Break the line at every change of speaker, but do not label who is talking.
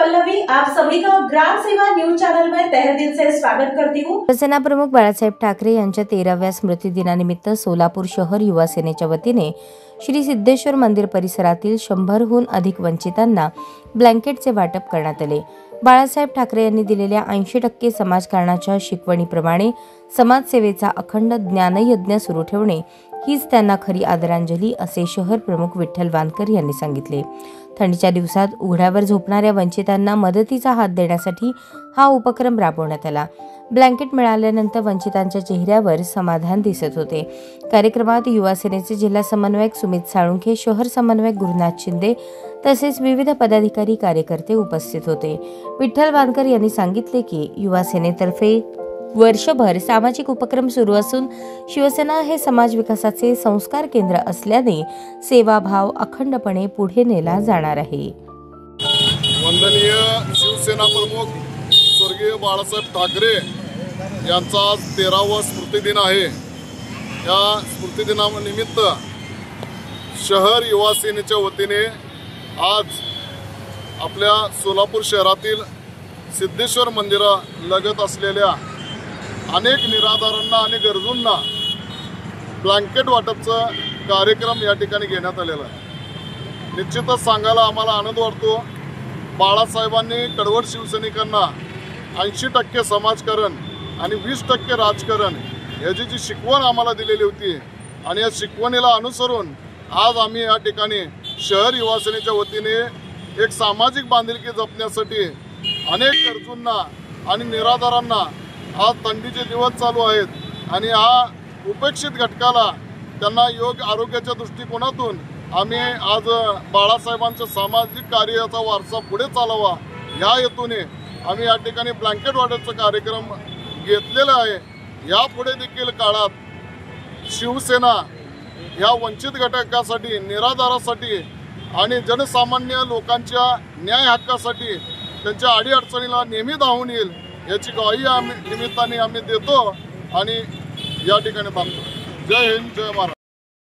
पल्लवी, आप सभी का ग्राम सेवा न्यूज चैनल में तहे दिल से स्वागत करती हूँ।
शिवसेना प्रमुख बाळासाहेब ठाकरे यांच्या 13व्या स्मृती दिनानिमित्त सोलापूर शहर युवा सेनेच्या वतीने श्री सिद्धेश्वर मंदिर परिसरातील 100हून अधिक वंचितांना ब्लँकेटचे वाटप करण्यात आले। बाळासाहेब ठाकरे यांनी दिलेल्या 80% समाजकारणाच्या शिकवणीप्रमाणे समाजसेवेचा अखंड ज्ञानयज्ञ सुरू ठेवणे हीच त्यांना खरी आदरांजली असे शहर प्रमुख विठ्ठल वानकर यांनी सांगितले। थंडीच्या दिवसात उघड्यावर झोपणाऱ्या वंचितांना मदतीचा हात देण्यासाठी हा उपक्रम राबवण्यात आला। ब्लँकेट मिळाल्यानंतर वंचितांच्या चेहऱ्यावर समाधान दिसत होते। कार्यक्रमात युवा सेनेचे जिल्हा समन्वयक सुमित साळुंखे, शहर समन्वयक गुरुनाथ शिंदे तसेच विविध पदाधिकारी कार्यकर्ते उपस्थित होते। विठ्ठल वानकर यांनी सांगितले की युवा सेनेतर्फे वर्षभर सामाजिक उपक्रम सुरू असून शिवसेना हे समाज विकासाचे संस्कार केंद्र असल्याने सेवाभाव अखंडपणे पुढे नेला जाणार आहे।
वंदनीय शिवसेना प्रमुख स्वर्गीय बाळासाहेब ठाकरे यांचा आज 13वा स्मृतिदिन आहे। या स्मृतिदिनानिमित्त शहर युवा सेनेच्या वतीने आज आपल्या सोलापूर शहरातील सिद्धेश्वर मंदिरालगत असलेल्या अनेक निराधारांना आणि गरजूंना ब्लँकेट वाटपचा कार्यक्रम या ठिकाणी घेण्यात आलेला आहे। निश्चितच सांगायला आम्हाला आनंद वाटतो। बाळासाहेबांनी कडवट शिवसैनिकांना 80% समाजकारण आणि 20% राजकारण याची जी शिकवण आम्हाला दिलेली होती आणि या शिकवणीला अनुसरून आज आम्ही या ठिकाणी शहर युवा सेनेच्या वतीने एक सामाजिक बांधिलकी जपण्यासाठी अनेक गरजूंना आणि निराधारांना आज थंडीचे दिवस चालू आहेत आणि हा उपेक्षित घटकाला त्यांना योग्य आरोग्याच्या दृष्टिकोनातून आम्ही आज बाळासाहेबांच्या सामाजिक कार्याचा वारसा पुढे चालवा या हेतूने आम्ही या ठिकाणी ब्लँकेट वाटपचा कार्यक्रम घेतलेला आहे। यापुढे देखील काळात शिवसेना ह्या वंचित घटकासाठी, निराधारासाठी आणि जनसामान्य लोकांच्या न्याय हक्कासाठी त्यांच्या अडीअडचणीला नेहमी धावून येईल याची ग्वाही निमित्ताने आम्ही देतो आणि या ठिकाणी थांबतो। जय हिंद, जय महाराष्ट्र।